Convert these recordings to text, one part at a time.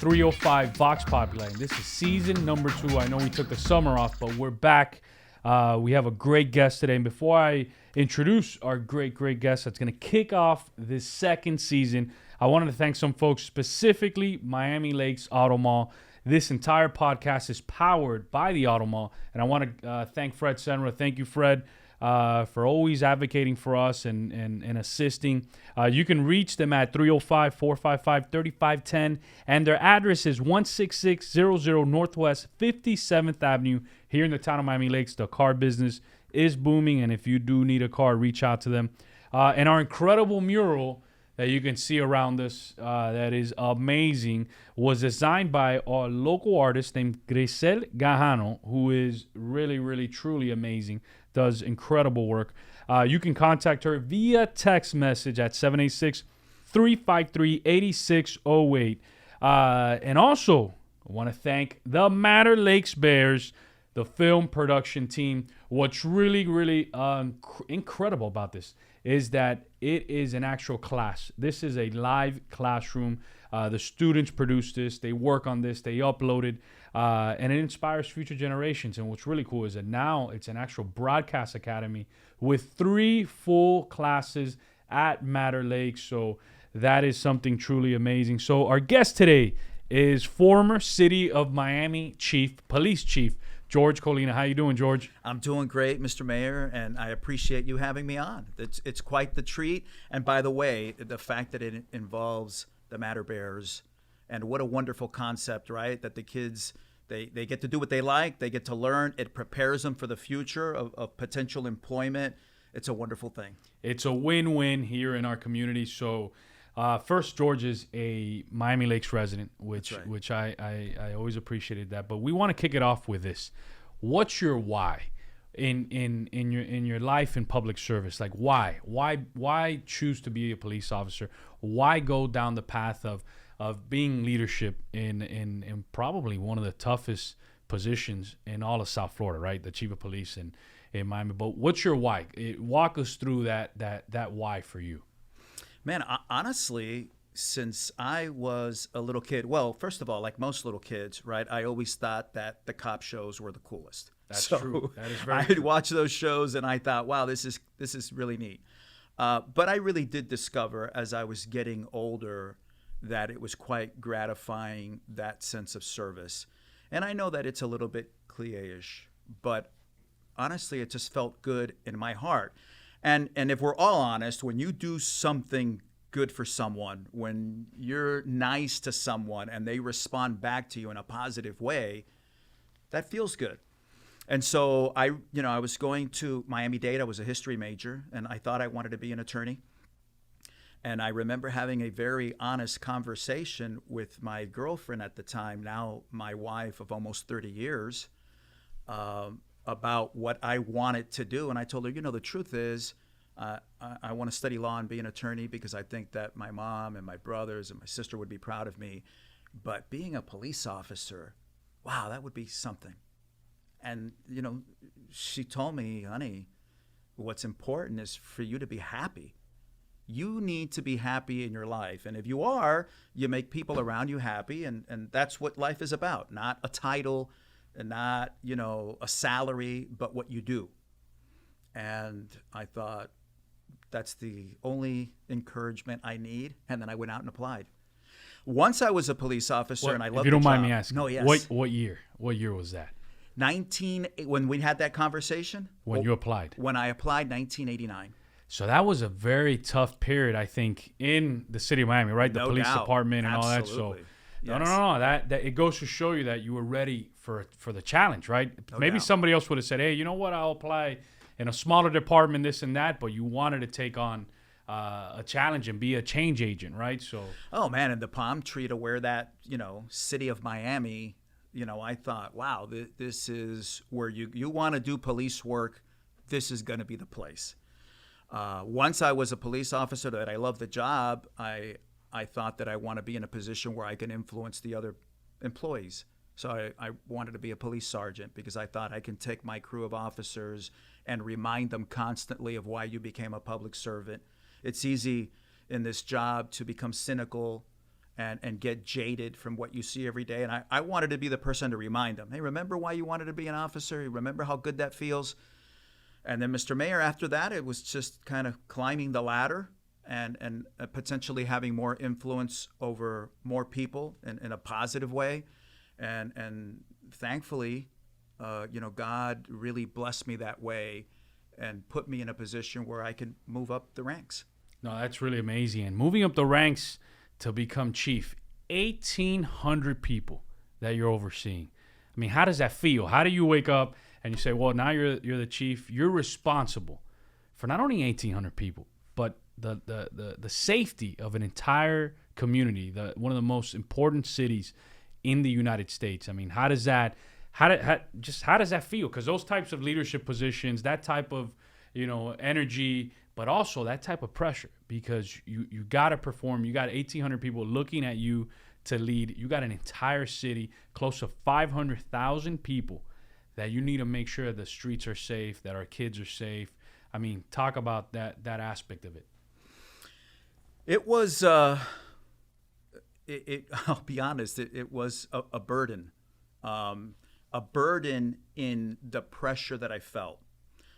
305 Vox Populi. And this is season number 2. I know we took the summer off, but we're back. We have a great guest today. And before I introduce our great guest that's going to kick off this second season, I wanted to thank some folks, specifically Miami Lakes Automall. This entire podcast is powered by the Automall. And I want to thank Fred Senra. Thank you, Fred, for always advocating for us and assisting. You can reach them at 305-455-3510, and their address is 16600 Northwest 57th Avenue here in the town of Miami Lakes. The car business is booming, and if you do need a car, reach out to them. And our incredible mural that you can see around us, that is amazing, was designed by a local artist named Grisel Gajano, who is really, truly amazing, does incredible work. You can contact her via text message at 786-353-8608. And also, I want to thank the Matter Lakes Bears, the film production team. What's really incredible about this is that it is an actual class. This is a live classroom. The students produce this. They work on this. They upload it. And it inspires future generations. And what's really cool is that now it's an actual broadcast academy with 3 full classes at Matter Lakes. So that is something truly amazing. So our guest today is former City of Miami Police Chief, Jorge Colina. How you doing, George? I'm doing great, Mr. Mayor, and I appreciate you having me on. It's quite the treat. And by the way, the fact that it involves the Matter Bears, and what a wonderful concept, right? That the kids, they get to do what they like. They get to learn. It prepares them for the future of potential employment. It's a wonderful thing. It's a win-win here in our community. So first, George is a Miami Lakes resident, which I always appreciated that. But we want to kick it off with this. What's your why in your life in public service? Like why choose to be a police officer? Why go down the path of being leadership in probably one of the toughest positions in all of South Florida, right? The chief of police in Miami. But what's your why? Walk us through that why for you. Man, honestly, since I was a little kid, well, first of all, like most little kids, right, I always thought that the cop shows were the coolest. That's true. That is very true. I'd watch those shows and I thought, wow, this is really neat. But I really did discover as I was getting older that it was quite gratifying, that sense of service. And I know that it's a little bit cliche-ish, but honestly, it just felt good in my heart. And if we're all honest, when you do something good for someone, when you're nice to someone and they respond back to you in a positive way, that feels good. And so I was going to Miami-Dade. I was a history major, and I thought I wanted to be an attorney. And I remember having a very honest conversation with my girlfriend at the time, now my wife of almost 30 years, about what I wanted to do. And I told her, the truth is, I want to study law and be an attorney because I think that my mom and my brothers and my sister would be proud of me. But being a police officer, wow, that would be something. And, she told me, honey, what's important is for you to be happy. You need to be happy in your life. And if you are, you make people around you happy. And that's what life is about, not a title, and not, a salary, but what you do. And I thought, that's the only encouragement I need. And then I went out and applied. Once I was a police officer, and I loved the job. If you don't mind me asking, no, yes. What year? What year was that? When we had that conversation? When you applied? When I applied, 1989. So that was a very tough period, I think, in the city of Miami, right? The No police doubt. department and Absolutely. all that. So Yes. no. That it goes to show you that you were ready for the challenge, right? No Maybe doubt. somebody else would have said, hey, you know what? I'll apply in a smaller department, this and that. But you wanted to take on a challenge and be a change agent, right? So. Oh, man, and the palm tree to wear that, city of Miami, I thought, wow, this is where you want to do police work. This is going to be the place. Once I was a police officer, that I loved the job, I thought that I want to be in a position where I can influence the other employees. So I wanted to be a police sergeant because I thought I can take my crew of officers and remind them constantly of why you became a public servant. It's easy in this job to become cynical and get jaded from what you see every day. And I wanted to be the person to remind them, hey, remember why you wanted to be an officer? You remember how good that feels? And then, Mr. Mayor, after that, it was just kind of climbing the ladder and potentially having more influence over more people in a positive way. And thankfully, God really blessed me that way and put me in a position where I can move up the ranks. No, that's really amazing. And moving up the ranks to become chief, 1,800 people that you're overseeing. I mean, how does that feel? How do you wake up and you say, well, now you're the chief. You're responsible for not only 1,800 people, but the safety of an entire community, one of the most important cities in the United States. I mean, how does that feel? Because those types of leadership positions, that type of energy, but also that type of pressure, because you got to perform. You got 1,800 people looking at you to lead. You got an entire city, close to 500,000 people that you need to make sure the streets are safe, that our kids are safe. I mean, talk about that aspect of it. It was, I'll be honest, it was a burden. A burden in the pressure that I felt.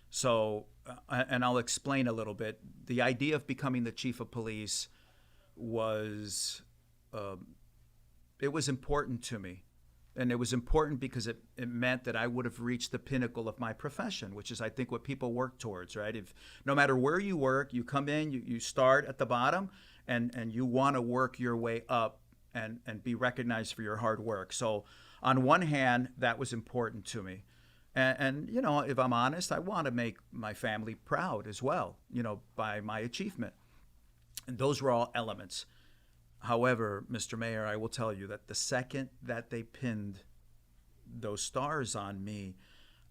So, and I'll explain a little bit. The idea of becoming the chief of police was, it was important to me. And it was important because it meant that I would have reached the pinnacle of my profession, which is, I think, what people work towards, right? If no matter where you work, you come in, you start at the bottom, and you want to work your way up and be recognized for your hard work. So on one hand, that was important to me. And if I'm honest, I want to make my family proud as well, by my achievement. And those were all elements. However, Mr. Mayor, I will tell you that the second that they pinned those stars on me,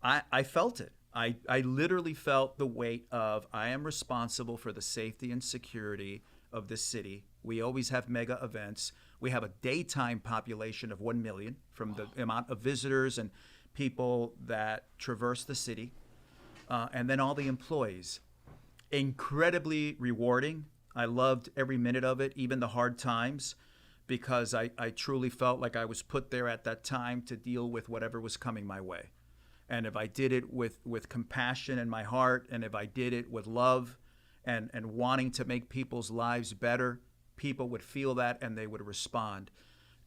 I felt it. I literally felt the weight of, I am responsible for the safety and security of this city. We always have mega events. We have a daytime population of 1 million from the amount of visitors and people that traverse the city, and then all the employees. Incredibly rewarding. I loved every minute of it, even the hard times, because I truly felt like I was put there at that time to deal with whatever was coming my way. And if I did it with compassion in my heart, and if I did it with love and wanting to make people's lives better, people would feel that and they would respond.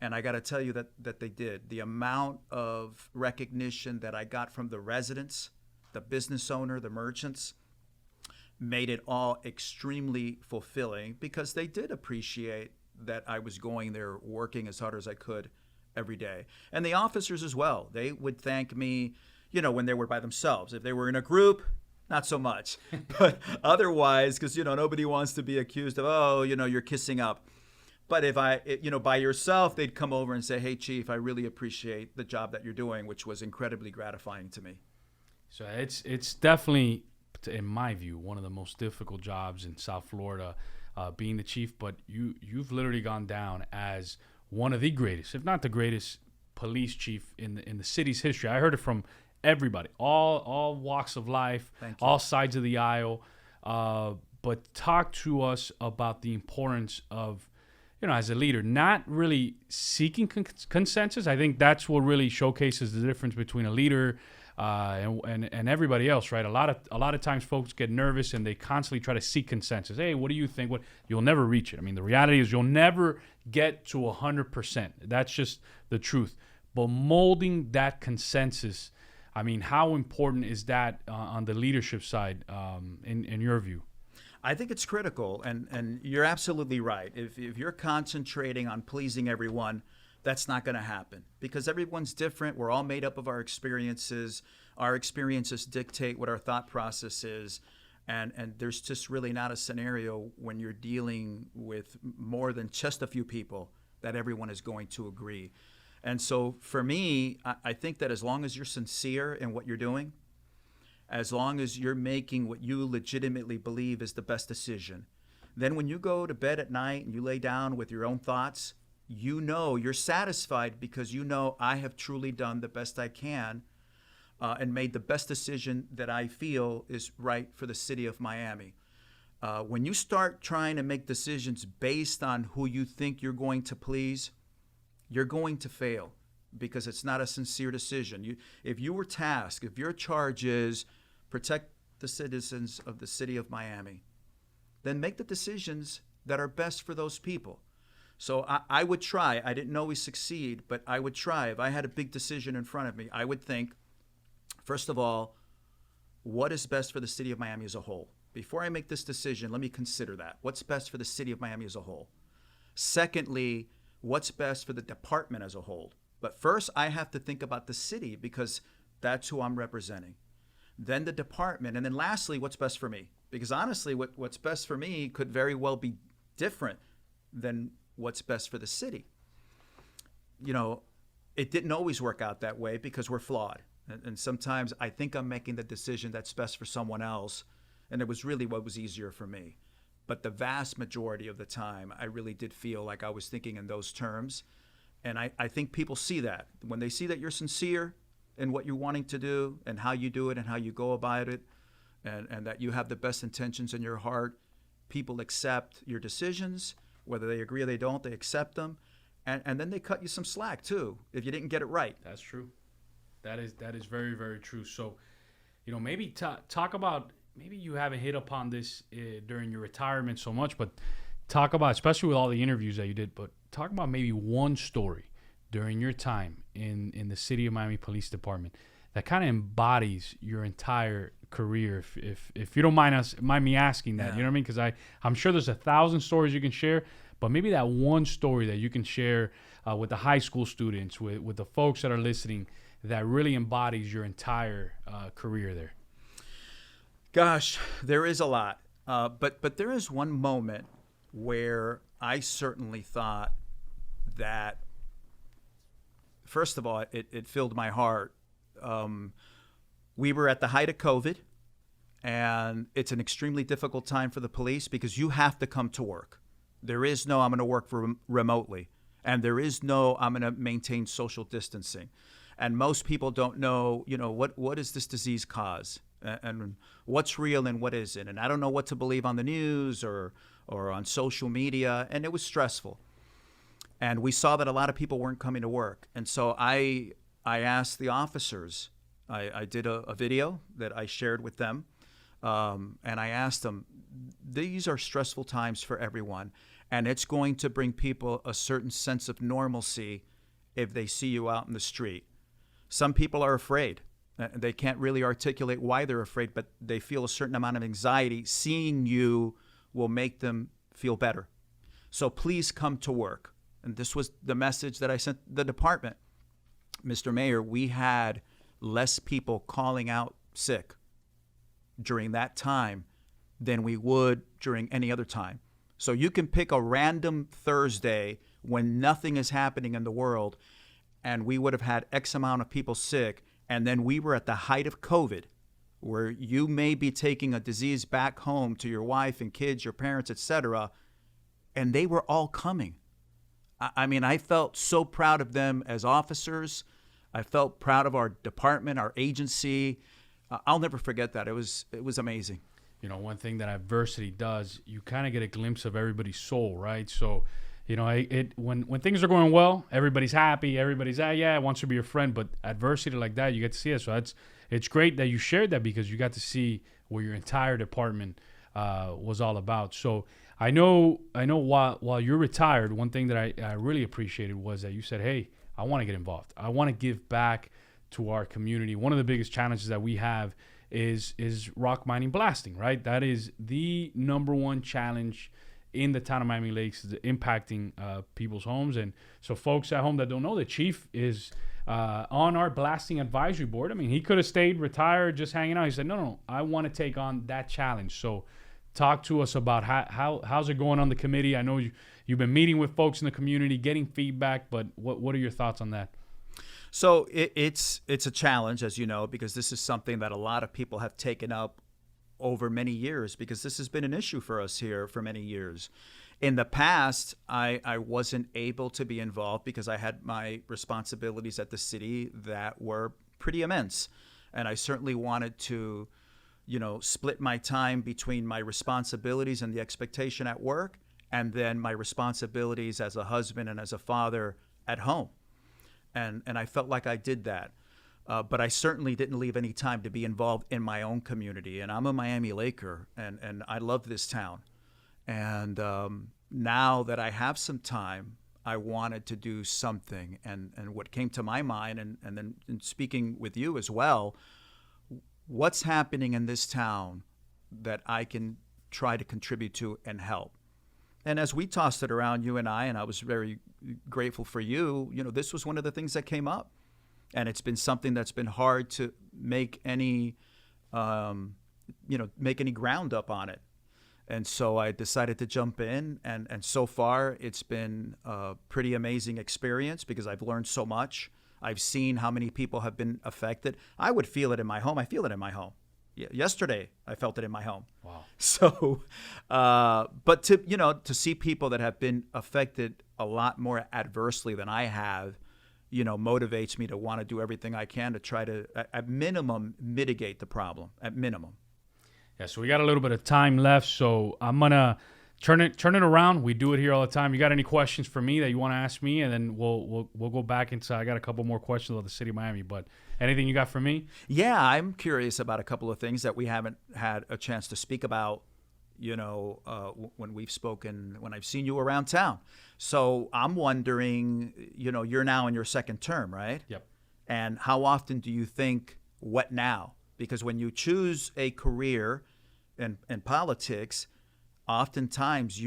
And I got to tell you that they did. The amount of recognition that I got from the residents, the business owner, the merchants, made it all extremely fulfilling, because they did appreciate that I was going there working as hard as I could every day. And the officers as well. They would thank me, when they were by themselves. If they were in a group, not so much. But otherwise, because, nobody wants to be accused of, you're kissing up. But if by yourself, they'd come over and say, hey, Chief, I really appreciate the job that you're doing, which was incredibly gratifying to me. So it's definitely, in my view, one of the most difficult jobs in South Florida, being the chief. But you've literally gone down as one of the greatest, if not the greatest, police chief in the city's history. I heard it from everybody, all walks of life, all sides of the aisle. But talk to us about the importance of, as a leader, not really seeking consensus. I think that's what really showcases the difference between a leader and everybody else, right? A lot of times folks get nervous and they constantly try to seek consensus. Hey, what do you think? You'll never reach it. I mean, the reality is you'll never get to 100%. That's just the truth. But molding that consensus, I mean, how important is that on the leadership side, in your view? I think it's critical, and you're absolutely right. If you're concentrating on pleasing everyone, that's not going to happen, because everyone's different. We're all made up of our experiences. Our experiences dictate what our thought process is, and there's just really not a scenario when you're dealing with more than just a few people that everyone is going to agree. And so for me, I think that as long as you're sincere in what you're doing, as long as you're making what you legitimately believe is the best decision, then when you go to bed at night and you lay down with your own thoughts, you're satisfied, because I have truly done the best I can and made the best decision that I feel is right for the city of Miami. When you start trying to make decisions based on who you think you're going to please, you're going to fail because it's not a sincere decision. If you were tasked, if your charge is protect the citizens of the city of Miami, then make the decisions that are best for those people. So I would try. I didn't always succeed, but I would try. If I had a big decision in front of me, I would think, first of all, what is best for the city of Miami as a whole? Before I make this decision, let me consider that. What's best for the city of Miami as a whole? Secondly, what's best for the department as a whole? But first, I have to think about the city because that's who I'm representing. Then the department. And then lastly, what's best for me? Because honestly, what's best for me could very well be different than what's best for the city. You know, it didn't always work out that way because we're flawed. And sometimes I think I'm making the decision that's best for someone else, and it was really what was easier for me. But the vast majority of the time, I really did feel like I was thinking in those terms. And I think people see that. When they see that you're sincere in what you're wanting to do and how you do it and how you go about it, and that you have the best intentions in your heart, people accept your decisions. Whether they agree or they don't, they accept them. And then they cut you some slack, too, if you didn't get it right. That's true. That is very, very true. So, you know, maybe talk about, maybe you haven't hit upon this during your retirement so much, but talk about, especially with all the interviews that you did, but talk about maybe one story during your time in the City of Miami Police Department that kind of embodies your entire career, if you don't mind me asking that. Yeah. You know what I mean? Because I'm sure there's 1,000 stories you can share, but maybe that one story that you can share with the high school students, with the folks that are listening, that really embodies your entire career there. Gosh, there is a lot. But there is one moment where I certainly thought that, first of all, it filled my heart. We were at the height of COVID, and it's an extremely difficult time for the police because you have to come to work. There is no, I'm going to work remotely, and there is no, I'm going to maintain social distancing. And most people don't know, you know, what is this disease cause, and what's real and what isn't. And I don't know what to believe on the news or on social media, and it was stressful. And we saw that a lot of people weren't coming to work. And so I asked the officers, I did a video that I shared with them, and I asked them, these are stressful times for everyone, and it's going to bring people a certain sense of normalcy if they see you out in the street. Some people are afraid. They can't really articulate why they're afraid, but they feel a certain amount of anxiety. Seeing you will make them feel better. So please come to work. And this was the message that I sent the department. Mr. Mayor, we had less people calling out sick during that time than we would during any other time. So you can pick a random Thursday when nothing is happening in the world, and we would have had X amount of people sick, and then we were at the height of COVID, where you may be taking a disease back home to your wife and kids, your parents, etc., and they were all coming. I mean, I felt so proud of them as officers. I felt proud of our department, our agency. I'll never forget that. It was amazing. You know, one thing that adversity does, you kind of get a glimpse of everybody's soul, right? So, you know, when things are going well, everybody's happy. Everybody's, wants to be your friend. But adversity like that, you get to see it. So it's great that you shared that because you got to see what your entire department was all about. So I know while you're retired, one thing that I really appreciated was that you said, hey, I want to get involved. I want to give back to our community. One of the biggest challenges that we have is rock mining blasting, right? That is the number one challenge in the town of Miami Lakes, is impacting people's homes. And so folks at home that don't know, the chief is on our blasting advisory board. I mean, he could have stayed retired, just hanging out. He said, no, I want to take on that challenge. So talk to us about how's it going on the committee. I know you've been meeting with folks in the community, getting feedback, but what are your thoughts on that? So it's a challenge, as you know, because this is something that a lot of people have taken up over many years, because this has been an issue for us here for many years. In the past, I wasn't able to be involved because I had my responsibilities at the city that were pretty immense. And I certainly wanted to, split my time between my responsibilities and the expectation at work, and then my responsibilities as a husband and as a father at home. And I felt like I did that. But I certainly didn't leave any time to be involved in my own community. And I'm a Miami Laker, and I love this town. And now that I have some time, I wanted to do something. And what came to my mind, and then in speaking with you as well, what's happening in this town that I can try to contribute to and help? And as we tossed it around, you and I was very grateful for you, this was one of the things that came up. And it's been something that's been hard to make any ground up on it. And so I decided to jump in. And so far, it's been a pretty amazing experience because I've learned so much. I've seen how many people have been affected. I would feel it in my home. I feel it in my home. Yesterday, I felt it in my home. Wow. So, but to see people that have been affected a lot more adversely than I have, motivates me to want to do everything I can to try to, at minimum, mitigate the problem. At minimum. Yeah. So we got a little bit of time left. So I'm gonna turn it around. We do it here all the time. You got any questions for me that you want to ask me, and then we'll go back inside. I got a couple more questions about the city of Miami, but anything you got for me? Yeah, I'm curious about a couple of things that we haven't had a chance to speak about, when we've spoken, when I've seen you around town. So I'm wondering, you're now in your second term, right? Yep. And how often do you think, what now? Because when you choose a career in politics, oftentimes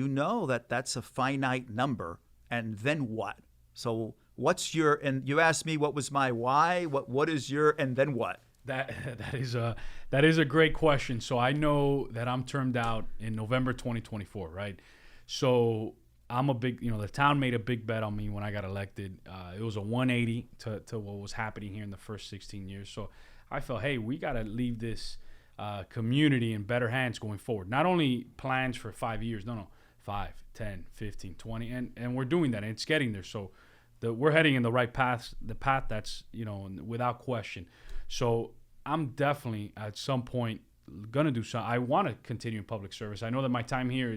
that's a finite number, and then what? So what's your, and you asked me what was my why, what is your, and then what? That is a great question. So I know that I'm termed out in November 2024, right? So I'm a big, the town made a big bet on me when I got elected. It was a 180 to what was happening here in the first 16 years. So I felt, hey, we got to leave this community in better hands going forward. Not only plans for 5 years, no, 5, 10, 15, 20, and we're doing that, and it's getting there. So we're heading in the right path, the path that's, without question. So I'm definitely at some point going to do something. I want to continue in public service. I know that my time here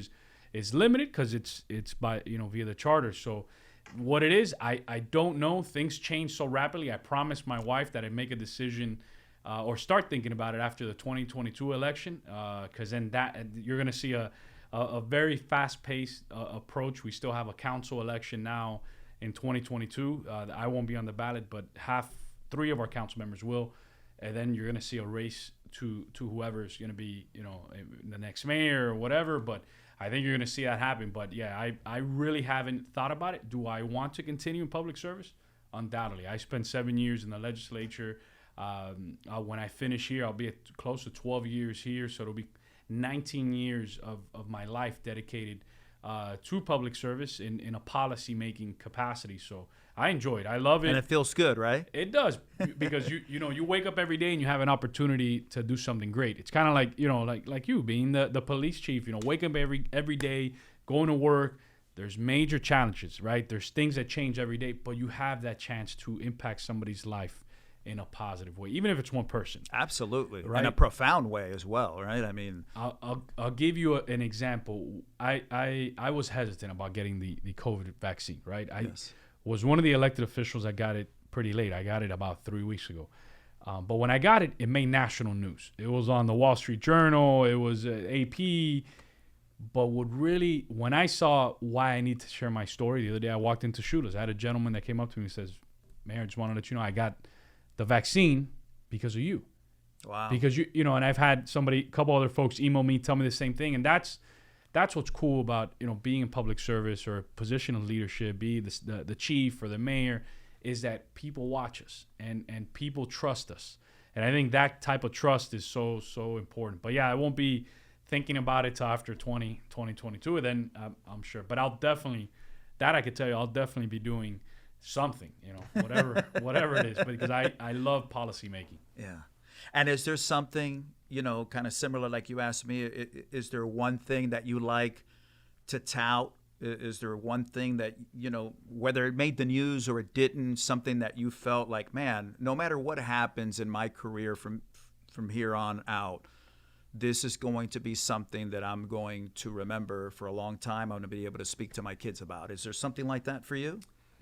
is limited because it's by, via the charter. So what it is, I don't know. Things change so rapidly. I promised my wife that I'd make a decision or start thinking about it after the 2022 election, because then you're going to see a very fast-paced approach. We still have a council election now in 2022. I won't be on the ballot, but 3 of our council members will, and then you're going to see a race to whoever's going to be, the next mayor or whatever. But I think you're going to see that happen. But yeah, I really haven't thought about it. Do I want to continue in public service? Undoubtedly. I spent 7 years in the legislature. When I finish here, I'll be close to 12 years here, so it'll be 19 years of my life dedicated to public service in a policy-making capacity. So I enjoy it. I love it. And it feels good, right? It does, because you wake up every day and you have an opportunity to do something great. It's kind of like like you being the police chief. Wake up every day, going to work. There's major challenges, right? There's things that change every day, but you have that chance to impact somebody's life in a positive way, even if it's one person. Absolutely, right? In a profound way as well, right? I mean, I'll give you an example. I was hesitant about getting the COVID vaccine, right? I was one of the elected officials that got it pretty late. I got it about 3 weeks ago. But when I got it, it made national news. It was on the Wall Street Journal. It was AP. But when I saw why I need to share my story, the other day I walked into Shooters. I had a gentleman that came up to me and says, Mayor, I just want to let you know I got the vaccine because of you. Wow. Because and I've had a couple other folks email me, tell me the same thing. And that's what's cool about, being in public service or a position of leadership, be the chief or the mayor, is that people watch us and people trust us. And I think that type of trust is so, so important. But yeah, I won't be thinking about it till after 2022, and then I'm sure. But I could tell you, I'll definitely be doing something, whatever it is, because I love policy making. Yeah. And is there something, kind of similar, like you asked me, is there one thing that you like to tout? Is there one thing that, whether it made the news or it didn't, something that you felt like, man, no matter what happens in my career from here on out, this is going to be something that I'm going to remember for a long time. I'm going to be able to speak to my kids about. Is there something like that for you?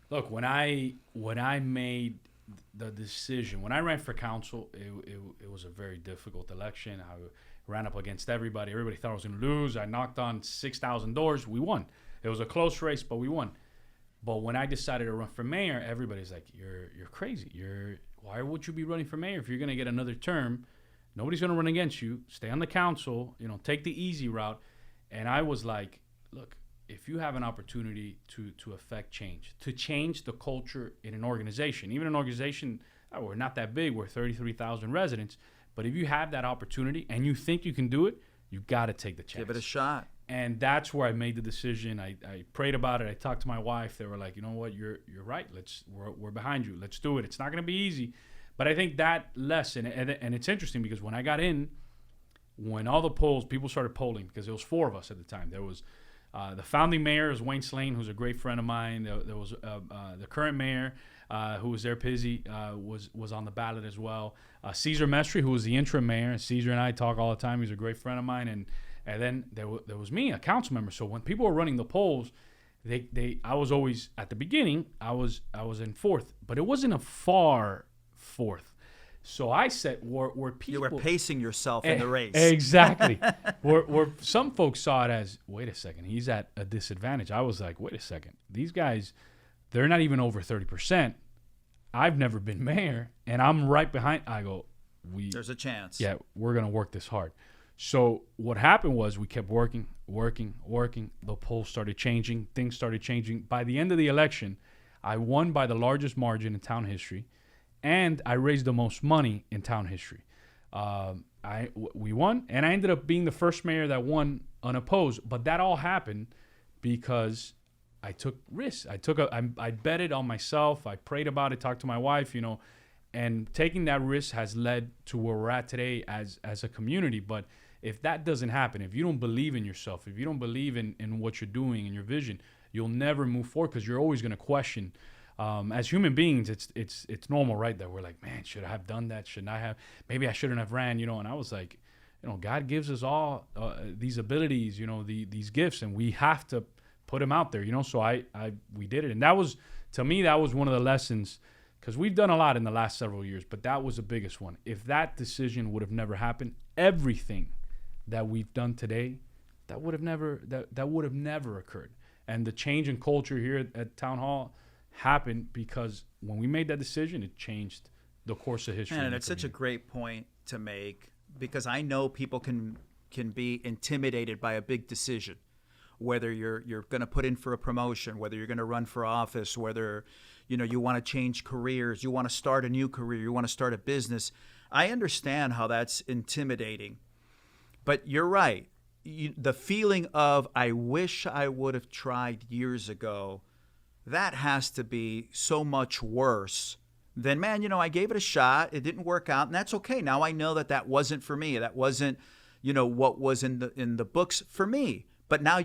Look, when I made the decision, when I ran for council, it was a very difficult election. I ran up against everybody. Everybody thought I was going to lose. I knocked on 6,000 doors. We won. It was a close race, but we won. But when I decided to run for mayor, everybody's like, "You're crazy. Why would you be running for mayor if you're going to get another term? Nobody's going to run against you. Stay on the council. Take the easy route." And I was like, "Look, if you have an opportunity to affect change, to change the culture in an organization, even an organization, we're not that big, we're 33,000 residents, but if you have that opportunity and you think you can do it, you got to take the chance. Give it a shot." And that's where I made the decision. I prayed about it. I talked to my wife. They were like, "You know what? You're right. We're behind you. Let's do it. It's not going to be easy." But I think that lesson, and it's interesting because when I got in, when all the polls, people started polling, because there was 4 of us at the time. There was the founding mayor is Wayne Slane, who's a great friend of mine. There was the current mayor, who was there, Pizzi, was on the ballot as well. Cesar Mestre, who was the interim mayor. And Cesar and I talk all the time. He's a great friend of mine. And then there was me, a council member. So when people were running the polls, I was always, at the beginning, I was in 4th. But it wasn't a far 4th. So I said, where people... You were pacing yourself in the race. Exactly. where some folks saw it as, wait a second, he's at a disadvantage. I was like, wait a second. These guys, they're not even over 30%. I've never been mayor, and I'm right behind. I go, there's a chance. Yeah, we're going to work this hard. So what happened was we kept working. The polls started changing. Things started changing. By the end of the election, I won by the largest margin in town history. And I raised the most money in town history. We won, and I ended up being the first mayor that won unopposed. But that all happened because I took risks. I betted on myself. I prayed about it, talked to my wife, and taking that risk has led to where we're at today as a community. But if that doesn't happen, if you don't believe in yourself, if you don't believe in what you're doing and your vision, you'll never move forward because you're always going to question. As human beings, it's normal, right? That we're like, man, should I have done that? Shouldn't I have? Maybe I shouldn't have ran, And I was like, God gives us all these abilities, these gifts, and we have to put them out there, So we did it, and that was, to me, that was one of the lessons, because we've done a lot in the last several years, but that was the biggest one. If that decision would have never happened, everything that we've done today, that would have never occurred. And the change in culture here at Town Hall happened because when we made that decision, it changed the course of history. And it's such a great point to make, because I know people can be intimidated by a big decision, whether you're going to put in for a promotion, whether you're going to run for office, whether you want to change careers, you want to start a new career, you want to start a business. I understand how that's intimidating, but you're right. The feeling of, I wish I would have tried years ago, that has to be so much worse than, man, I gave it a shot. It didn't work out, and that's okay. Now I know that wasn't for me. That wasn't, what was in the books for me. But now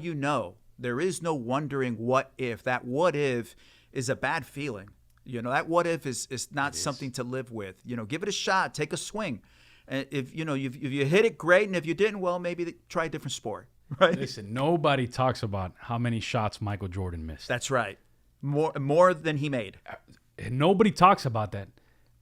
there is no wondering what if. That what if is a bad feeling. That what if is not something to live with. Give it a shot. Take a swing. And if you hit it, great. And if you didn't, well, maybe try a different sport. Right? Listen, nobody talks about how many shots Michael Jordan missed. That's right. More than he made. Nobody talks about that,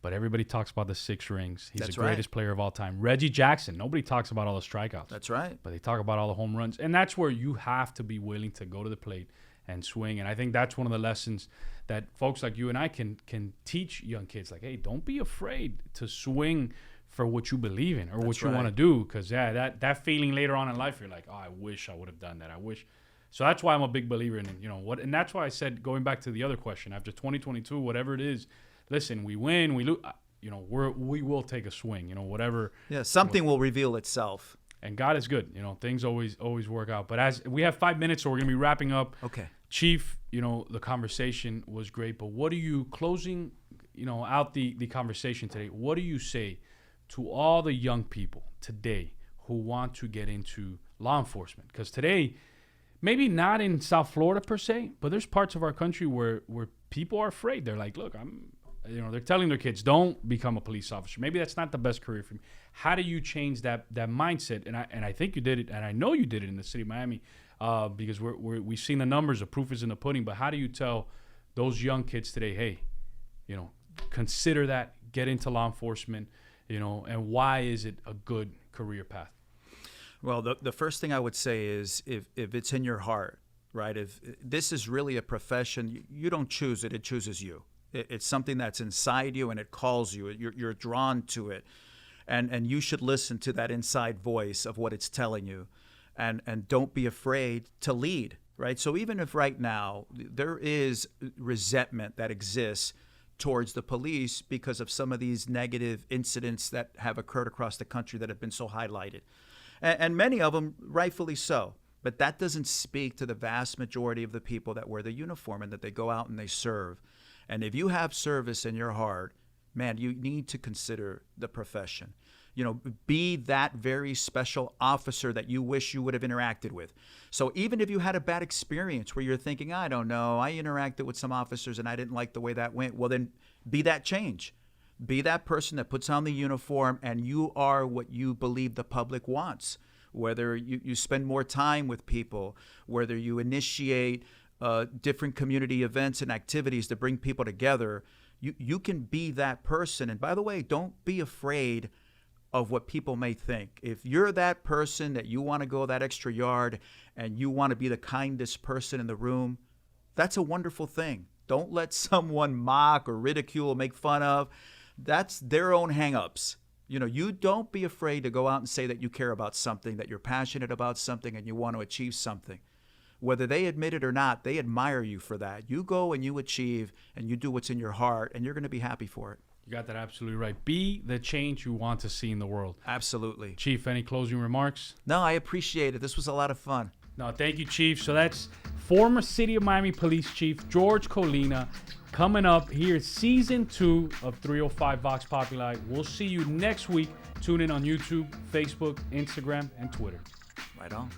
but everybody talks about the 6 rings. He's the greatest player of all time. Reggie Jackson. Nobody talks about all the strikeouts. That's right. But they talk about all the home runs. And that's where you have to be willing to go to the plate and swing. And I think that's one of the lessons that folks like you and I can teach young kids. Like, hey, don't be afraid to swing for what you believe in or what you want to do. Because, that feeling later on in life, you're like, oh, I wish I would have done that. I wish. So that's why I'm a big believer in what, and that's why I said, going back to the other question, after 2022, whatever it is, listen, we win, we lose, we will take a swing, whatever. Yeah, something will reveal itself. And God is good, things always work out. But as we have 5 minutes, so we're gonna be wrapping up. Okay, Chief, the conversation was great, but what are you closing, out the conversation today? What do you say to all the young people today who want to get into law enforcement? Because today, maybe not in South Florida per se, but there's parts of our country where people are afraid. They're like, look, they're telling their kids, don't become a police officer. Maybe that's not the best career for me. How do you change that mindset? And I think you did it, and I know you did it in the city of Miami, because we've seen the numbers. The proof is in the pudding. But how do you tell those young kids today, hey, consider that, get into law enforcement, and why is it a good career path? Well, the first thing I would say is if it's in your heart, right? If this is really a profession, you don't choose it; it chooses you. It's something that's inside you, and it calls you. You're drawn to it, and you should listen to that inside voice of what it's telling you, and don't be afraid to lead, right? So even if right now there is resentment that exists towards the police because of some of these negative incidents that have occurred across the country that have been so highlighted, and many of them rightfully so. But that doesn't speak to the vast majority of the people that wear the uniform and that they go out and they serve. And if you have service in your heart, man, you need to consider the profession. Be that very special officer that you wish you would have interacted with. So even if you had a bad experience where you're thinking, I don't know, I interacted with some officers and I didn't like the way that went, well, then be that change. Be that person that puts on the uniform and you are what you believe the public wants. Whether you spend more time with people, whether you initiate different community events and activities to bring people together, you can be that person. And by the way, don't be afraid of what people may think. If you're that person that you want to go that extra yard and you want to be the kindest person in the room, that's a wonderful thing. Don't let someone mock or ridicule or make fun of. That's their own hang-ups. You don't be afraid to go out and say that you care about something, that you're passionate about something, and you want to achieve something. Whether they admit it or not, they admire you for that. You go and you achieve, and you do what's in your heart, and you're going to be happy for it. You got that absolutely right. Be the change you want to see in the world. Absolutely. Chief, any closing remarks? No, I appreciate it. This was a lot of fun. No, thank you, Chief. So that's former City of Miami Police Chief Jorge Colina. Coming up here, Season 2 of 305 Vox Populi. We'll see you next week. Tune in on YouTube, Facebook, Instagram, and Twitter. Right on.